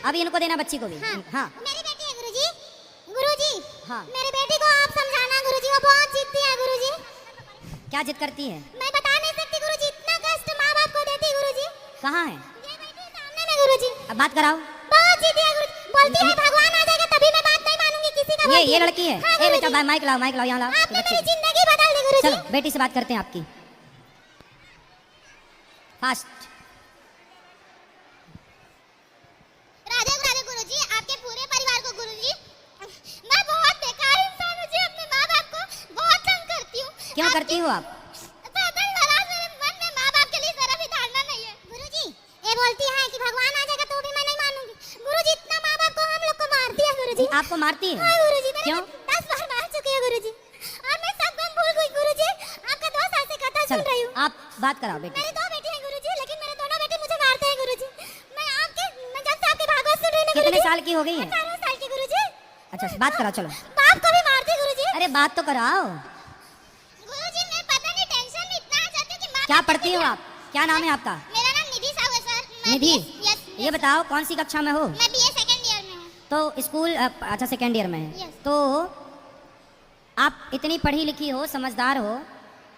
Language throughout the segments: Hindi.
अभी इनको देना बच्ची को भी। हाँ मेरी बेटी है गुरुजी। गुरुजी हाँ मेरी बेटी को आप समझाना गुरुजी, वो बहुत जिद्दी है गुरुजी। क्या जिद करती है? मैं बता नहीं सकती गुरुजी, इतना कष्ट माँ बाप को देती गुरुजी। कहाँ है? ये बैठी है सामने में गुरुजी। अब बात कराओ। बहुत जिद्दी है गुरुजी, बोलती है भगवान आ जाएगा तभी मैं बात नहीं मानूंगी किसी का। ये लड़की है। हाँ, ए बेटा माइक लाओ, माइक लाओ, यहाँ लाओ। आपने मेरी जिंदगी बदल दी गुरुजी। चलो बेटी से बात करते हैं आपकी। फास्ट। राधे राधे गुरुजी, आपके पूरे परिवार को गुरुजी। मैं बहुत बेकार इंसान हूँ जी, अपने माँ बाप को बहुत तंग करती हूँ। क्यों करती हो आप? मेरे मन में माँ बाप के लिए जरा भी धारणा नहीं है गुरुजी। ये बोलती है कि भगवान आ जाएगा तो भी मैं नहीं मानूंगी गुरुजी। इतना माँ बाप को हम लोग को मारती है गुरुजी। आपको मारती है? हाँ गुरुजी, क्यों? 10 बार मार चुकी है गुरुजी और मैं सब गम भूल गई गुरुजी। आपका 2 साल से कथा सुन रही हूँ। आप बात कराओ बेटी। मेरी 2 बेटी हैं गुरुजी, लेकिन मेरे दोनों बेटे मुझे मारते हैं गुरुजी। मैं जब से आपके भागवत सुन रही हूँ। कितने साल की हो गई है? 18 साल की गुरुजी। अच्छा बात कराओ चलो। बाप को भी मारती गुरुजी। अरे बात तो कराओ। गुरुजी मैं पता नहीं टेंशन में इतना आ जाती हूँ कि माँ क्या बाप पढ़ती हो आप? क्या नाम है आपका? मेरा नाम निधि साहू है सर। मैं निधि। यस ये बताओ कौन सी कक्षा में हो? मैं बीए सेकंड ईयर में हूँ। तो स्कूल अच्छा सेकेंड ईयर में है। Yes. तो आप इतनी पढ़ी लिखी हो, समझदार हो,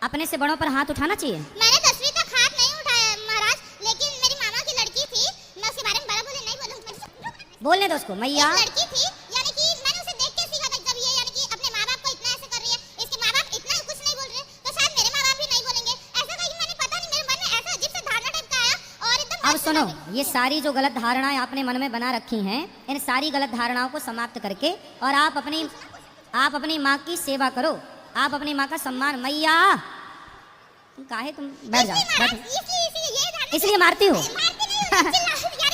अपने से बड़ों पर हाथ उठाना चाहिए। मैंने 10वीं तक हाथ नहीं उठाया महाराज, लेकिन मेरी मामा की लड़की थी, मैं उसके बारे में बड़ा बोले नहीं बोलूंगी। बोलने दो उसको। मैया एक लड़की थी, यानी कि मैंने उसे देख के सीखा था जब ये यानी कि अपने माँ बाप को इतना ऐसे कर रही है, इसके माँ बाप इतना कुछ नहीं बोल रहे, तो शायद मेरे माँ बाप भी नहीं बोलेंगे। ऐसा था कि मैंने पता नहीं मेरे मन में ऐसा अजीब सा धारणा टाइप का आया और एकदम। अब सुनो, ये सारी जो गलत धारणाएं आपने मन में बना रखी हैं, इन सारी गलत धारणाओं को समाप्त करके और आप अपनी माँ की सेवा करो, आप अपनी माँ का सम्मान। मैया तुम काहे तुम बैठ जाओ, बैठो। इसलिए मारती हो? यानी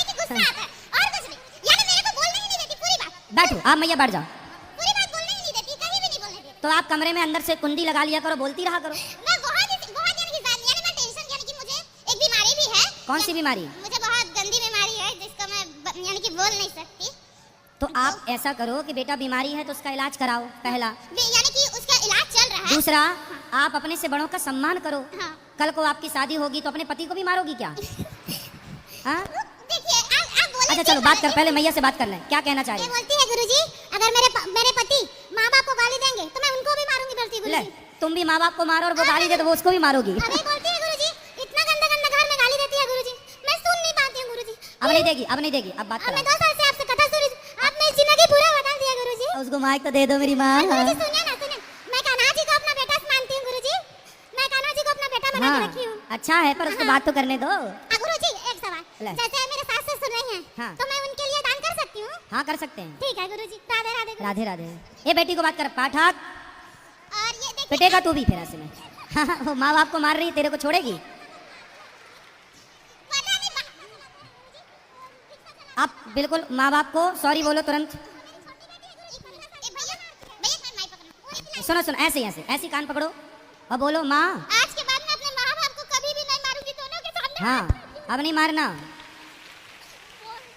कि गुस्सा आता है और कुछ नहीं, यानी मेरे को बोलने ही नहीं देती पूरी बात। बैठो आप मैया, बैठ जाओ। पूरी बात बोलने ही नहीं देती, कहीं भी नहीं बोलने देती। तो आप कमरे में अंदर से कुंडी लगा लिया करो, बोलती रहा करो। मैं बहुत यानी कि मैं टेंशन, यानी कि मुझे एक बीमारी भी है। कौन सी बीमारी? मुझे बहुत गंदी बीमारी है जिसको मैं यानी कि बोल नहीं सकती। तो आप ऐसा करो कि बेटा बीमारी है तो उसका इलाज कराओ, पहला। यानी कि उसका इलाज चल रहा है। दूसरा, आप अपने से बड़ों का सम्मान करो। हाँ। कल को आपकी शादी होगी तो अपने पति को भी मारोगी क्या? हाँ? देखिए आप बोलिए। अच्छा चलो बात कर, पहले मैया से बात कर लें। क्या कहना चाह रही ये है? बोलती है गुरुजी, अगर मेरे पति माँ बाप को गाली देंगे तो मैं उनको भी मारूंगी बोलती है ले, गुरुजी। तुम भी माँ बाप को मारो और वो गाली दे तो वो उसको भी मारोगी। अरे बोलती है गुरुजी, इतना गंदा गंदा घर में गाली देती है गुरुजी, मैं सुन नहीं पाती हूँ गुरुजी। अब नहीं देगी, अब नहीं देगी, अब बात अब मैं करो। 2 साल से आपसे कथा सुन रही हूँ, आपने जिंदगी पूरा बदल दिया गुरुजी। उसको माइक तो दे दो मेरी माँ। गुरुजी सुनिए ना, सुनिए, मैं कान्हा जी को अपना बेटा मानती हूँ गुरुजी। मैं कान्हा जी को अपना बेटा बना के रखी हूँ। अच्छा है, पर उसको बात तो करने दो। गुरुजी एक सवाल, ले। जैसे मेरे सास ससुर नहीं हैं, हाँ। तो मैं उनके लिए दान कर सकती हूँ? हाँ कर सकते हैं। ठीक है गुरुजी, राधे राधे गुरुजी। राधे राधे। ये बेटी को बात कर, पाठक और ये देखिए पिटेगा तू भी फिर ऐसे में। वो माँ बाप को मार रही, तेरे को छोड़ेगी? पता नहीं आप बिल्कुल माँ बाप को सॉरी बोलो तुरंत। सुनो सुनो, ऐसे ही ऐसे कान पकड़ो और बोलो माँ। आज के बाद मैं अपने माँ बाप को कभी भी नहीं मारूंगी, दोनों के सामने। हाँ अब नहीं मारना।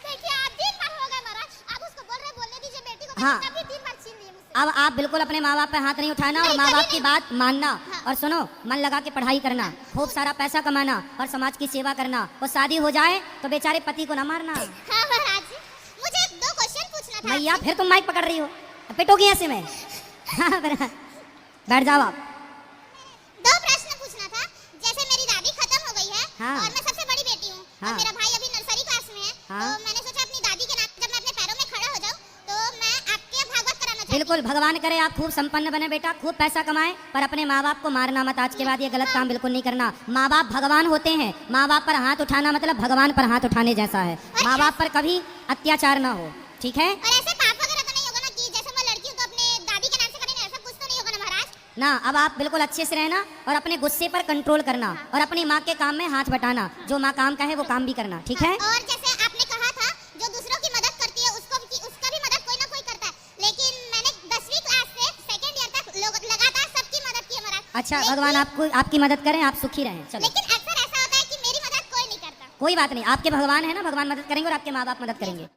देखिए आप 3 बार हो गए महाराज, आप उसको बोल रहे बोलने दीजिए बेटी को। हाँ। मैंने तभी 3 बार छीन लिए मुझसे। अब आप बिल्कुल अपने माँ बाप पे हाथ नहीं उठाना और माँ बाप की बात मानना। और सुनो, मन लगा के पढ़ाई करना, खूब सारा पैसा कमाना और समाज की सेवा करना। और शादी हो जाए तो बेचारे पति को ना मारना। हाँ महाराज, मुझे 2 क्वेश्चन पूछना था। मैया फिर तुम माइक पकड़ रही हो, पिटोगी ऐसे में। हाँ बैठ जाओ आप। 2 प्रश्न पूछना था। जैसे मेरी दादी खत्म हो गई है हाँ। और मैं सबसे बड़ी बेटी हूँ हाँ। और मेरा भाई अभी नर्सरी क्लास में है, हाँ। तो मैंने सोचा अपनी दादी के नाते जब मैं अपने पैरों में खड़ा हो जाऊँ तो मैं आपके भागवत कराना चाहती हूँ। बिल्कुल, भगवान करे आप खूब संपन्न बने बेटा, खूब पैसा कमाए, पर अपने माँ बाप को मारना मत। आज के बाद ये गलत काम बिल्कुल नहीं करना। माँ बाप भगवान होते हैं, माँ बाप पर हाथ उठाना मतलब भगवान पर हाथ उठाने जैसा है। माँ बाप पर कभी अत्याचार ना हो, ठीक है? और ऐसे पाप वगैरह तो नहीं होगा ना कि जैसे मैं लड़की हूँ तो अपने दादी के नाम से करेंगे, ऐसा कुछ तो नहीं होगा ना महाराज? ना, अब आप बिल्कुल अच्छे से रहना और अपने गुस्से पर कंट्रोल करना और अपनी माँ के काम में हाथ बटाना। जो माँ काम का है वो काम भी करना, ठीक है? और जैसे आपने कहा था जो दूसरों की मदद करती है उसका भी मदद कोई ना कोई करता है, लेकिन मैंने 10वीं क्लास से सेकंड ईयर तक लगातार सबकी मदद की है महाराज। अच्छा, भगवान आपको आपकी मदद करें, आप सुखी रहें। चलो, लेकिन अक्सर ऐसा होता है कि मेरी मदद कोई नहीं करता। कोई बात नहीं, आपके भगवान है ना, भगवान मदद करेंगे और आपके माँ बाप मदद करेंगे।